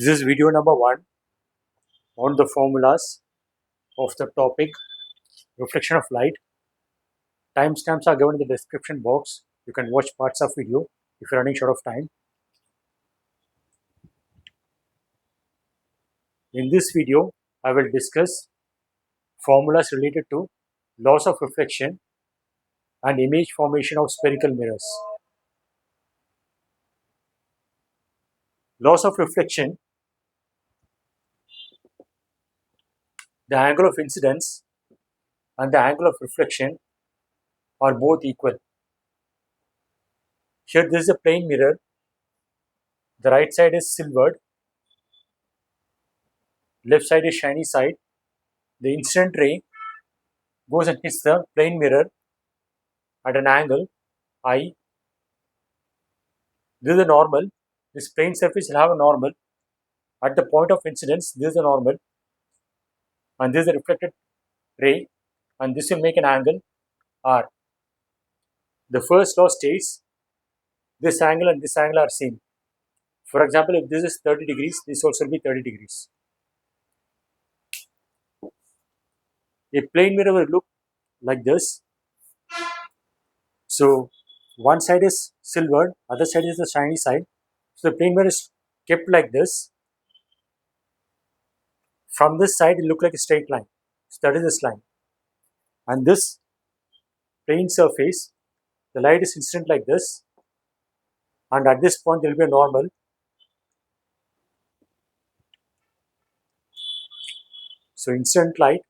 This is video number 1 on the formulas of the topic reflection of light. Timestamps are given in the description box. You can watch parts of video if you're running short of time. In this video, I will discuss formulas related to laws of reflection and image formation of spherical mirrors. Laws of reflection: the angle of incidence and the angle of reflection are both equal. Here this is a plane mirror. The right side is silvered, left side is shiny side. The incident ray goes and hits the plane mirror at an angle I. This is the normal. This plane surface will have a normal. At the point of incidence, this is the normal, and this is the reflected ray, and this will make an angle R. The first law states this angle and this angle are same. For example, if this is 30 degrees, this also will be 30 degrees. A plane mirror will look like this. So one side is silvered, other side is the shiny side. So the plane mirror is kept like this. From this side, it look like a straight line. So that is this line. And this plane surface, the light is incident like this. And at this point, there will be a normal. So incident light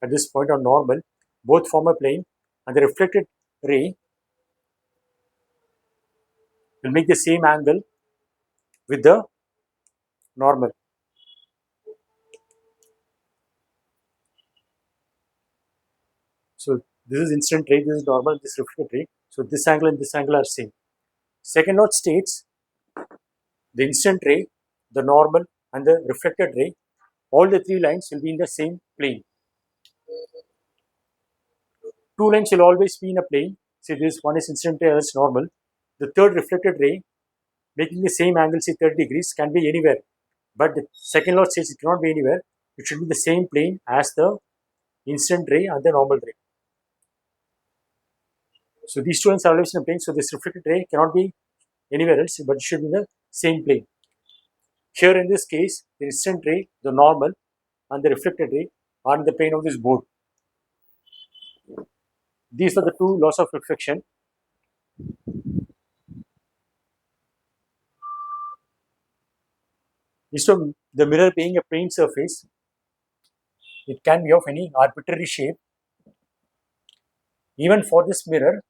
at this point are normal. Both form a plane, and the reflected ray will make the same angle with the normal. So this is incident ray, this is normal, this reflected ray. So this angle and this angle are same. Second law states the incident ray, the normal, and the reflected ray, all the three lines will be in the same plane. Two lines will always be in a plane. See, this one is incident ray, that's normal. The third reflected ray, making the same angle, say 30 degrees, can be anywhere. But the second law says it cannot be anywhere. It should be the same plane as the incident ray and the normal ray. So these two lines are always in a plane. So this reflected ray cannot be anywhere else, but it should be in the same plane. Here in this case, the incident ray, the normal, and the reflected ray are in the plane of this board. These are the two laws of reflection. Instead of the mirror being a plane surface, it can be of any arbitrary shape. Even for this mirror,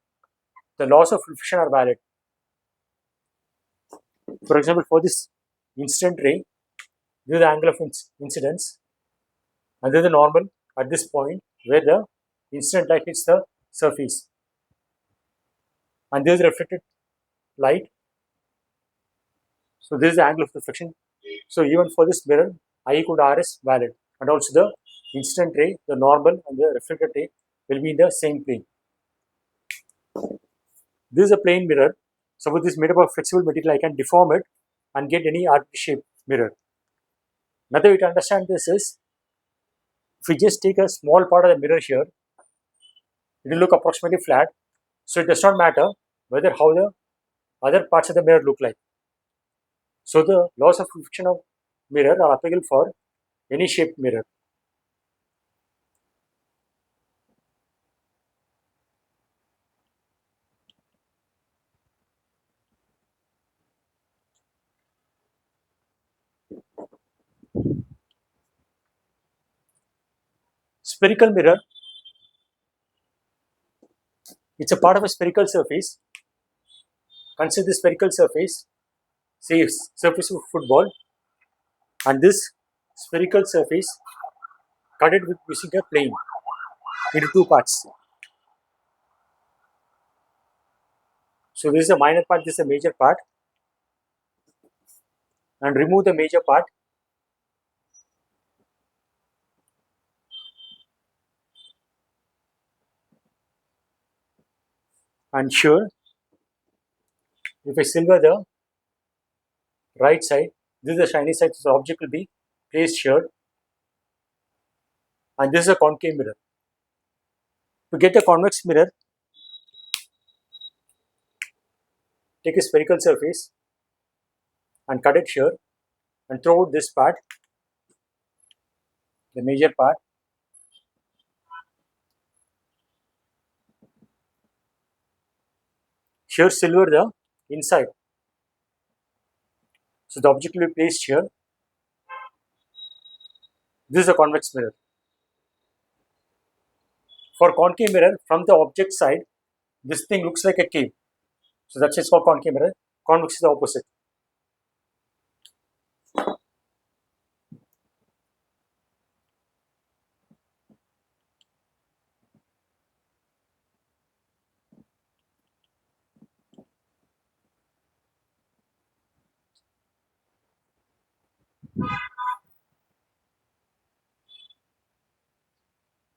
the laws of reflection are valid. For example, for this incident ray, this is the angle of incidence, and this is the normal at this point where the incident light hits the surface, and this is reflected light. So this is the angle of reflection. So even for this mirror, I equal to R is valid, and also the incident ray, the normal, and the reflected ray will be in the same plane. This is a plane mirror. Suppose this is made up of flexible material, I can deform it and get any arbitrary shaped mirror. Another way to understand this is, if we just take a small part of the mirror here, it will look approximately flat. So it does not matter whether how the other parts of the mirror look like. So the laws of reflection of mirror are applicable for any shaped mirror. Spherical mirror, it's a part of a spherical surface. Consider the spherical surface, say surface of football, and this spherical surface cut it with using a plane into two parts. So this is a minor part, this is a major part, and remove the major part. And here, if I silver the right side, This is the shiny side, so the object will be placed here, and this is a concave mirror. To get a convex mirror, take a spherical surface and cut it here and throw out this part, the major part. Here silver the inside. So the object will be placed here. This is a convex mirror. For concave mirror, from the object side, this thing looks like a cave. So that's it's called concave mirror. Convex is the opposite.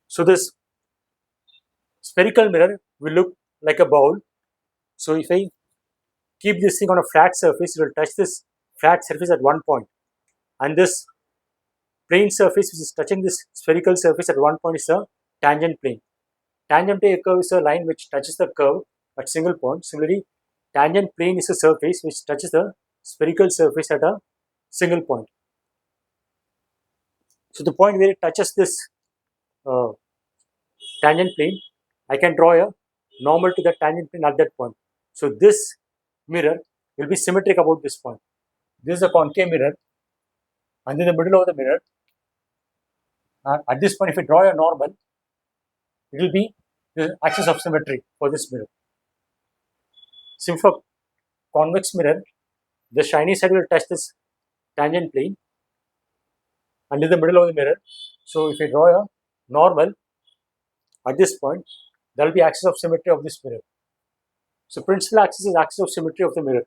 So this spherical mirror will look like a bowl. So if I keep this thing on a flat surface, it will touch this flat surface at one point, and this plane surface which is touching this spherical surface at one point is a tangent plane. Tangent to a curve is a line which touches the curve at single point. Similarly, tangent plane is a surface which touches the spherical surface at a single point. So the point where it touches this tangent plane, I can draw a normal to the tangent plane at that point. So this mirror will be symmetric about this point. This is a concave mirror, and in the middle of the mirror, at this point, if we draw a normal, it will be the axis of symmetry for this mirror. Same for convex mirror, the shiny side will touch this tangent plane, and in the middle of the mirror. So if we draw a normal at this point, there will be axis of symmetry of this mirror. So principal axis is axis of symmetry of the mirror.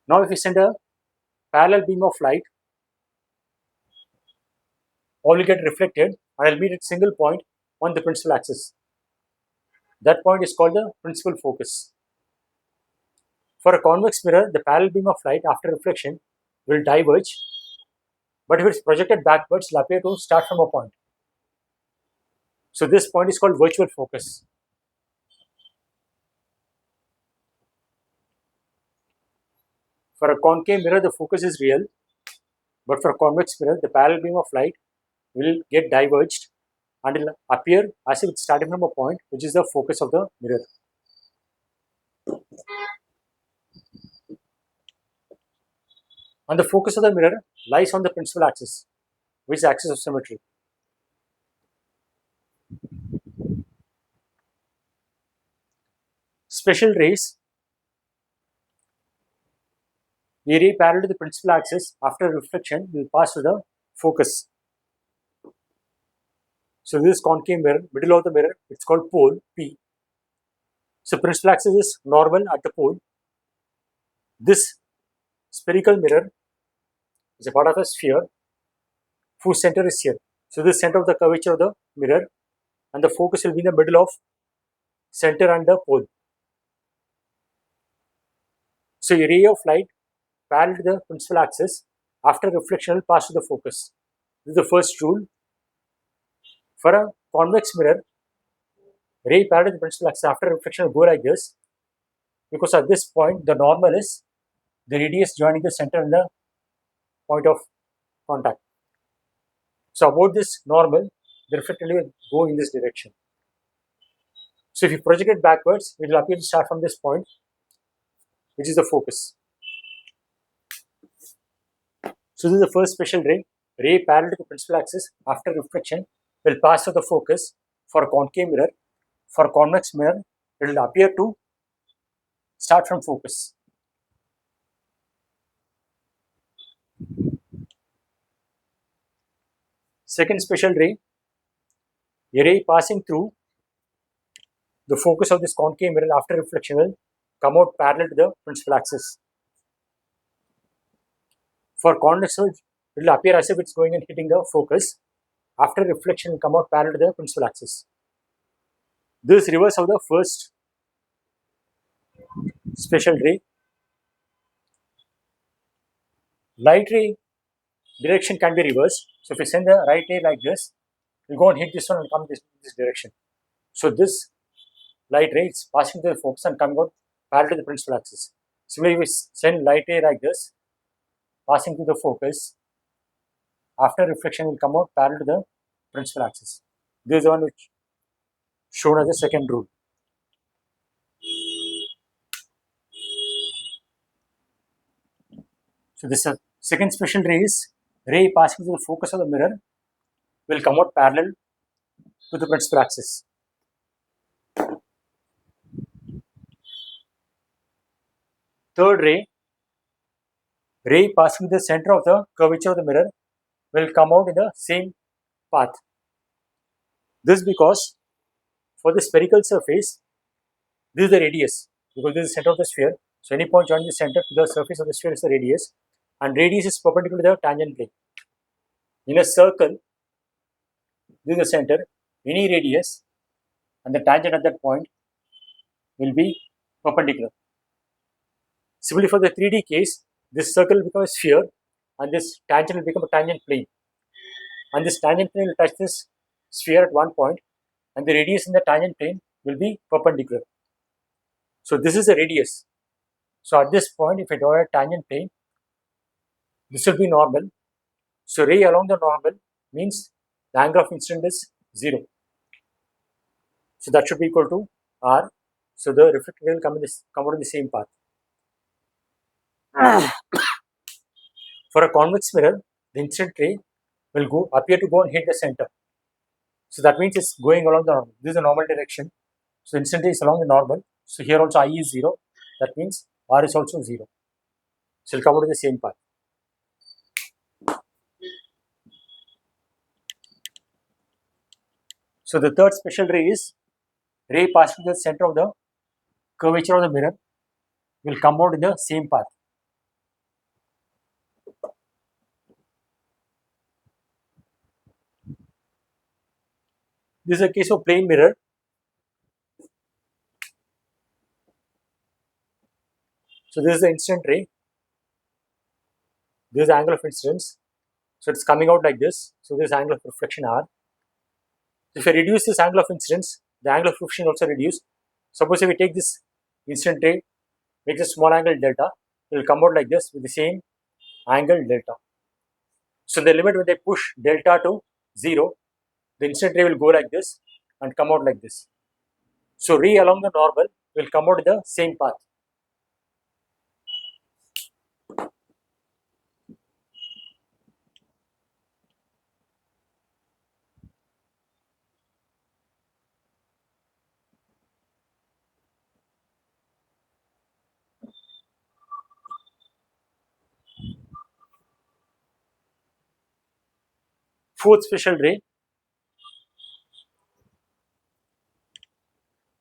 Now if we send a parallel beam of light, all will get reflected and will meet at single point on the principal axis. That point is called the principal focus. For a convex mirror, the parallel beam of light after reflection will diverge, but if it is projected backwards, it will appear to start from a point. So this point is called virtual focus. For a concave mirror, the focus is real, but for a convex mirror, the parallel beam of light will get diverged and will appear as if it's starting from a point, which is the focus of the mirror. And the focus of the mirror lies on the principal axis, which is the axis of symmetry. Special rays, the ray parallel to the principal axis after reflection will pass to the focus. So this is concave mirror, middle of the mirror, it's called pole P. So principal axis is normal at the pole. This spherical mirror is a part of a sphere whose center is here. So this center of the curvature of the mirror, and the focus will be in the middle of center and the pole. So a ray of light parallel to the principal axis after reflection will pass to the focus. This is the first rule. For a convex mirror, ray parallel to the principal axis after reflection will go like this, because at this point the normal is the radius joining the center and the point of contact. So about this normal, the reflected ray will go in this direction. So if you project it backwards, it will appear to start from this point, which is the focus. So this is the first special ray. Ray parallel to the principal axis after reflection will pass to the focus for a concave mirror. For a convex mirror, it will appear to start from focus. Second special ray, a ray passing through the focus of this concave mirror after reflection will come out parallel to the principal axis. For convex mirror, it will appear as if it's going and hitting the focus. After reflection, will come out parallel to the principal axis. This is reverse of the first special ray. light ray direction can be reversed. So if we send the right ray like this, we'll go and hit this one and come this direction. So this light ray is passing through the focus and coming out parallel to the principal axis. Similarly, we send light ray like this, passing through the focus. After reflection, will come out parallel to the principal axis. This is the one which shown as the second rule. So this second special ray is ray passing through the focus of the mirror will come out parallel to the principal axis. Third ray passing the center of the curvature of the mirror will come out in the same path. This because for the spherical surface, this is the radius because this is the center of the sphere. So any point joining the center to the surface of the sphere is the radius, and radius is perpendicular to the tangent plane. In a circle, this is the center. Any radius and the tangent at that point will be perpendicular. Similarly, for the 3D case, this circle will become a sphere and this tangent will become a tangent plane. And this tangent plane will touch this sphere at one point and the radius in the tangent plane will be perpendicular. So this is the radius. So at this point, if I draw a tangent plane, this will be normal. So ray along the normal means the angle of incidence is 0. So that should be equal to r. So the reflected ray will come out in the same path. For a convex mirror, the incident ray will appear to go and hit the center. So that means it's going along the normal. This is the normal direction. So the incident ray is along the normal. So here also I is 0. That means r is also 0. So it will come out in the same path. So the third special ray is ray passing through the center of the curvature of the mirror will come out in the same path. This is a case of plane mirror. So this is the incident ray. This is the angle of incidence. So it's coming out like this. So this is angle of reflection r. If I reduce this angle of incidence, the angle of reflection also reduced. Suppose if we take this incident ray, make a small angle delta, it will come out like this with the same angle delta. So the limit when they push delta to 0, the incident ray will go like this and come out like this. So ray along the normal will come out in the same path. Fourth special ray.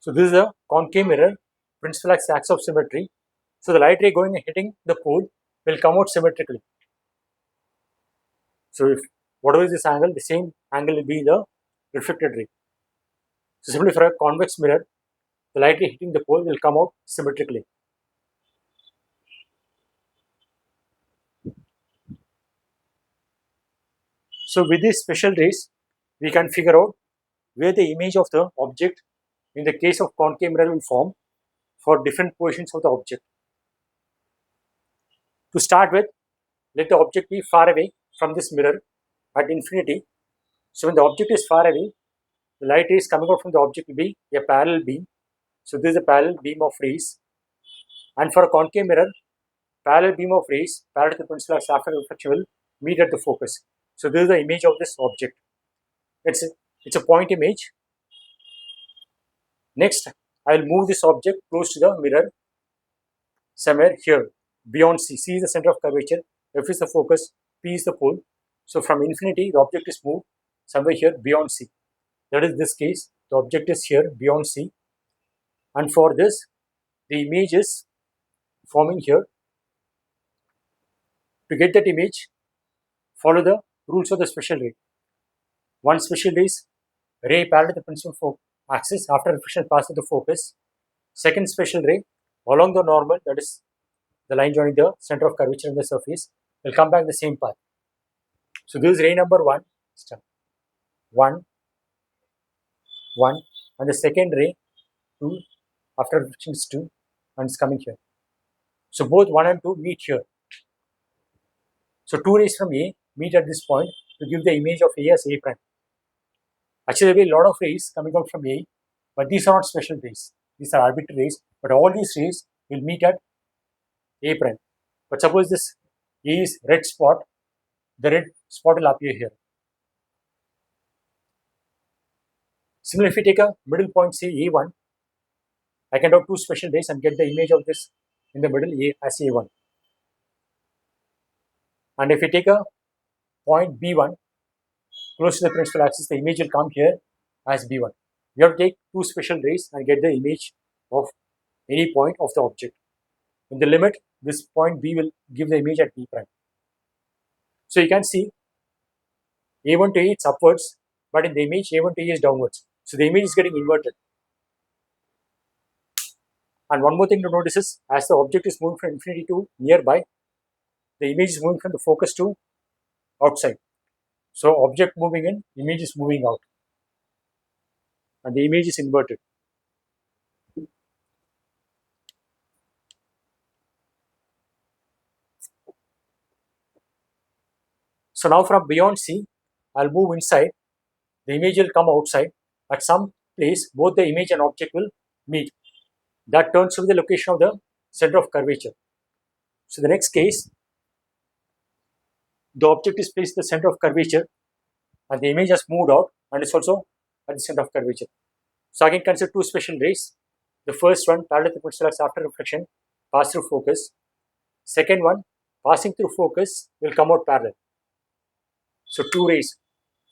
So this is a concave mirror, principal axis of symmetry. So the light ray going and hitting the pole will come out symmetrically. So if whatever is this angle, the same angle will be the reflected ray. So simply for a convex mirror, the light ray hitting the pole will come out symmetrically. So with these special rays, we can figure out where the image of the object in the case of concave mirror will form for different positions of the object. To start with, let the object be far away from this mirror at infinity. So when the object is far away, the light rays coming out from the object will be a parallel beam. So this is a parallel beam of rays. And for a concave mirror, parallel beam of rays parallel to the principal axis after reflection will meet at the focus. So this is the image of this object. It's a point image. Next, I will move this object close to the mirror somewhere here beyond C. C is the center of curvature, F is the focus, P is the pole. So from infinity, the object is moved somewhere here beyond C. That is this case, the object is here beyond C. And for this, the image is forming here. To get that image, follow the rules of the special ray. One special ray is ray parallel to the principal axis after reflection passes the focus. Second special ray along the normal, that is the line joining the center of curvature in the surface. will come back the same path. So this is ray number 1, 1, 1, and the second ray 2, after reflection is 2, and it's coming here. So both 1 and 2 meet here. So 2 rays from A meet at this point to give the image of A as A prime. Actually, there will be a lot of rays coming out from A, but these are not special rays. These are arbitrary rays, but all these rays will meet at A prime. But suppose this A is red spot, the red spot will appear here. Similarly, if we take a middle point, say A1, I can draw 2 special rays and get the image of this in the middle A as A1. And if we take a point B1 close to the principal axis, the image will come here as B1. You have to take 2 special rays and get the image of any point of the object. In the limit, this point B will give the image at B prime. So you can see A1 to A it's upwards, but in the image A1 to A is downwards. So the image is getting inverted. And one more thing to notice is, as the object is moving from infinity to nearby, the image is moving from the focus to outside. So object moving in, image is moving out, and the image is inverted. So now from beyond C, I'll move inside, the image will come outside. At some place, both the image and object will meet. That turns to be the location of the center of curvature. So the next case, the object is placed at the center of curvature, and the image has moved out and is also at the center of curvature. So I can consider 2 special rays. The first one, parallel to the principal axis after reflection, pass through focus. Second one, passing through focus, will come out parallel. So 2 rays.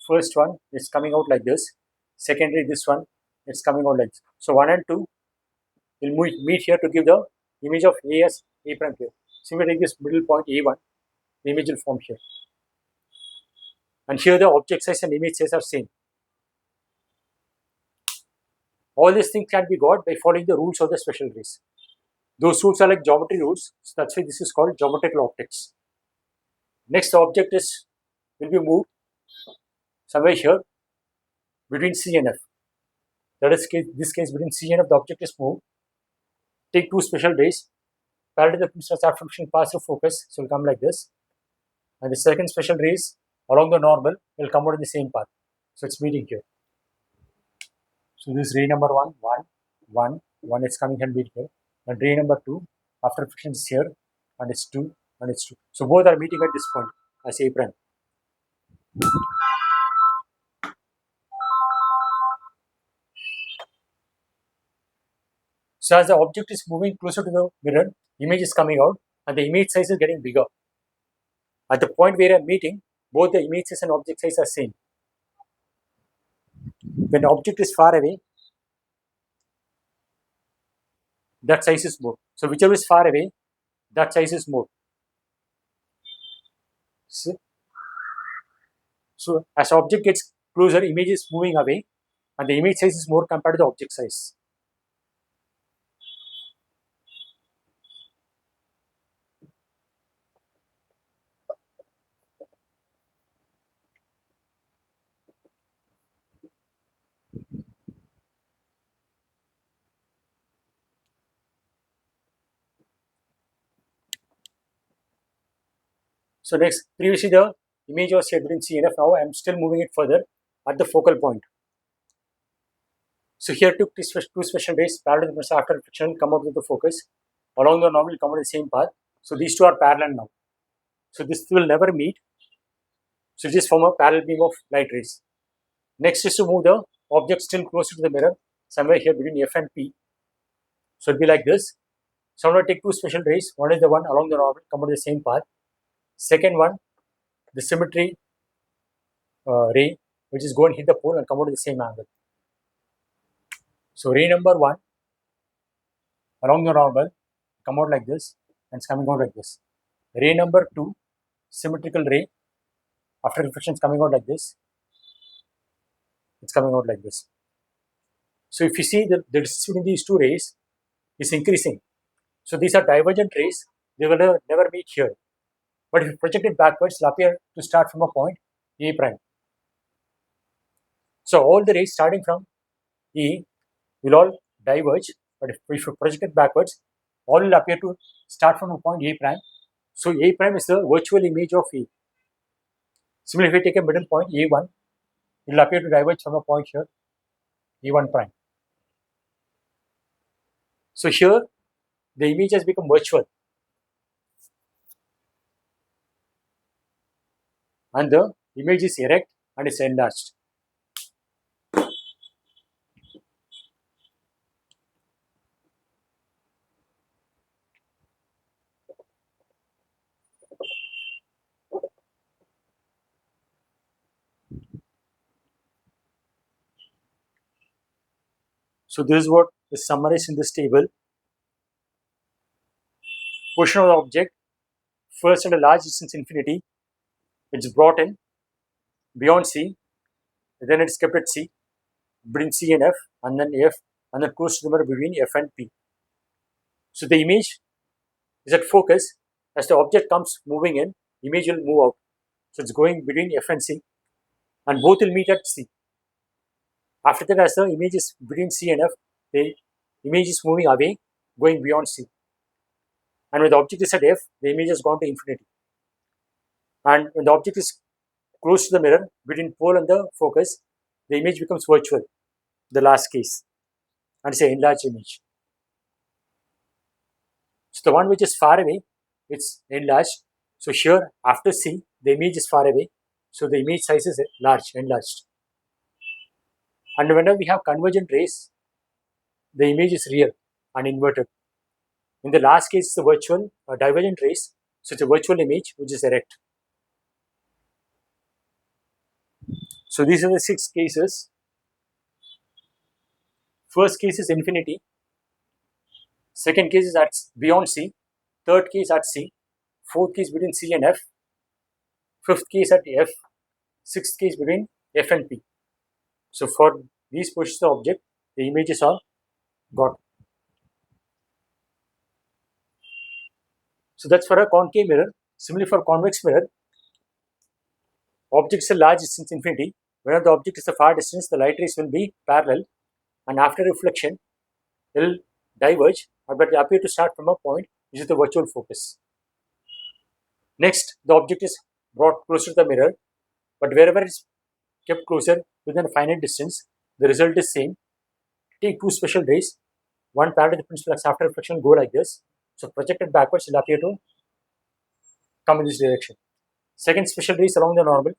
First one is coming out like this. Second ray, this one, it's coming out like this. So 1 and 2 will meet here to give the image of A as A prime here. So we take this middle point A1, the image will form here. And here the object size and image size are same. All these things can be got by following the rules of the special rays. Those rules are like geometry rules, so that's why this is called geometrical optics. Next, the object will be moved somewhere here between C and F. That is this case between C and F, the object is moved. Take 2 special rays, parallel to the principal axis after reflection, pass through focus, so it will come like this. And the second special rays along the normal will come out in the same path. So it's meeting here. So this is ray number 1, 1, 1, 1 is coming and meeting here. And ray number 2, after reflection is here, and it's 2, and it's 2. So both are meeting at this point as A prime. So as the object is moving closer to the mirror, image is coming out, and the image size is getting bigger. At the point where I am meeting, both the image size and object size are same. When the object is far away, that size is more. So whichever is far away, that size is more. So as object gets closer, image is moving away, and the image size is more compared to the object size. So next, previously the image was here between C and F. Now I am still moving it further at the focal point. So here took 2 special rays parallel to the after reflection, come up with the focus. Along the normal, come on the same path. So these two are parallel now. So this will never meet. So just form a parallel beam of light rays. Next is to move the object still closer to the mirror, somewhere here between F and P. So it'll be like this. So I'm going to take 2 special rays. One is the one along the normal, come on the same path. Second one, the symmetry ray, which is going to hit the pole and come out at the same angle. So ray number 1 along the normal, come out like this, and it's coming out like this. Ray number 2, symmetrical ray, after reflection is coming out like this. It's coming out like this. So if you see the distance between these 2 rays is increasing. So these are divergent rays, they will never meet here. But if you project it backwards, it will appear to start from a point A prime. So all the rays starting from E will all diverge, but if you project it backwards, all will appear to start from a point A prime. So A prime is the virtual image of E. Similarly, if we take a middle point A1, it will appear to diverge from a point here, A1 prime. So here, the image has become virtual, and the image is erect and is enlarged. So this is what is summarized in this table. Position of the object, first at a large distance infinity, it's brought in beyond C, then it's kept at C, between C and F, and then F, and then close to the mirror between F and P. So the image is at focus. As the object comes moving in, image will move out. So it's going between F and C, and both will meet at C. After that, as the image is between C and F, the image is moving away, going beyond C. And when the object is at F, the image has gone to infinity. And when the object is close to the mirror, between pole and the focus, the image becomes virtual, the last case, and it's an enlarged image. So the one which is far away, it's enlarged. So here, after C, the image is far away, so the image size is large, enlarged. And whenever we have convergent rays, the image is real and inverted. In the last case, it's the virtual divergent rays, so it's a virtual image which is erect. So these are the 6 cases. First case is infinity. Second case is at beyond C. Third case at C. Fourth case between C and F. Fifth case at F. Sixth case between F and P. So for these positions of the object, the images are got. So that's for a concave mirror. Similarly, for convex mirror, object is a large distance infinity. Whenever the object is a far distance, the light rays will be parallel, and after reflection, they will diverge, but they appear to start from a point which is the virtual focus. Next, the object is brought closer to the mirror, but wherever it's kept closer within a finite distance, the result is same. Take 2 special rays, one parallel to the principal axis after reflection go like this. So projected backwards will appear to come in this direction. Second special rays along the normal.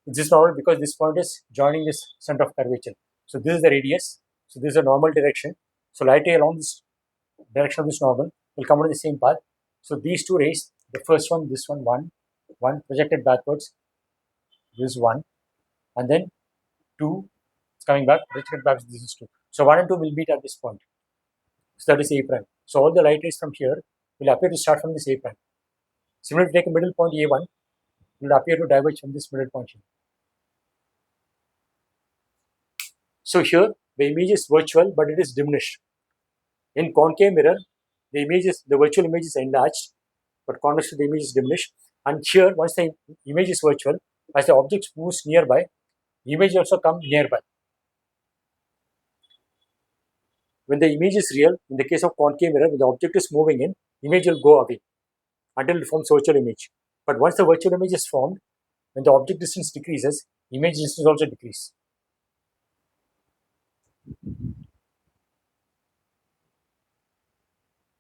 It's this normal because this point is joining this center of curvature. So this is the radius. So this is a normal direction. So light ray along this direction of this normal will come on the same path. So these 2 rays, the first one, this one, one projected backwards, this 1, and then 2, it's coming back, projected backwards, this is 2. So 1 and 2 will meet at this point. So that is A prime. So all the light rays from here will appear to start from this A prime. Similarly, take a middle point A1, will appear to diverge from this middle point here. So here the image is virtual, but it is diminished. In concave mirror, the virtual image is enlarged, but convex the image is diminished. And here, once the image is virtual, as the object moves nearby, the image also comes nearby. When the image is real, in the case of concave mirror, when the object is moving in, image will go away until it forms virtual image. But once the virtual image is formed, when the object distance decreases, image distance also decreases.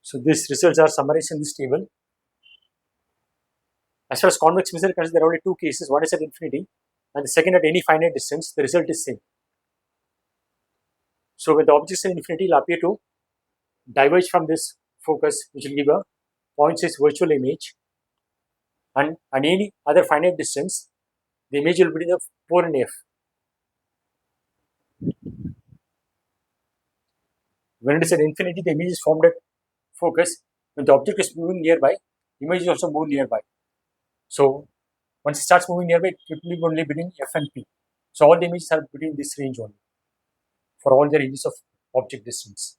So these results are summarized in this table. As far as convex mirror is concerned, there are only 2 cases. One is at infinity, and the second at any finite distance. The result is same. So when the object is at infinity, it will appear to diverge from this focus, which will give a point-size virtual image. And any other finite distance, the image will be in the pole in F. When it is at infinity, the image is formed at focus. When the object is moving nearby, image is also moved nearby. So once it starts moving nearby, it will be only between F and P. So all the images are between this range only for all the ranges of object distance.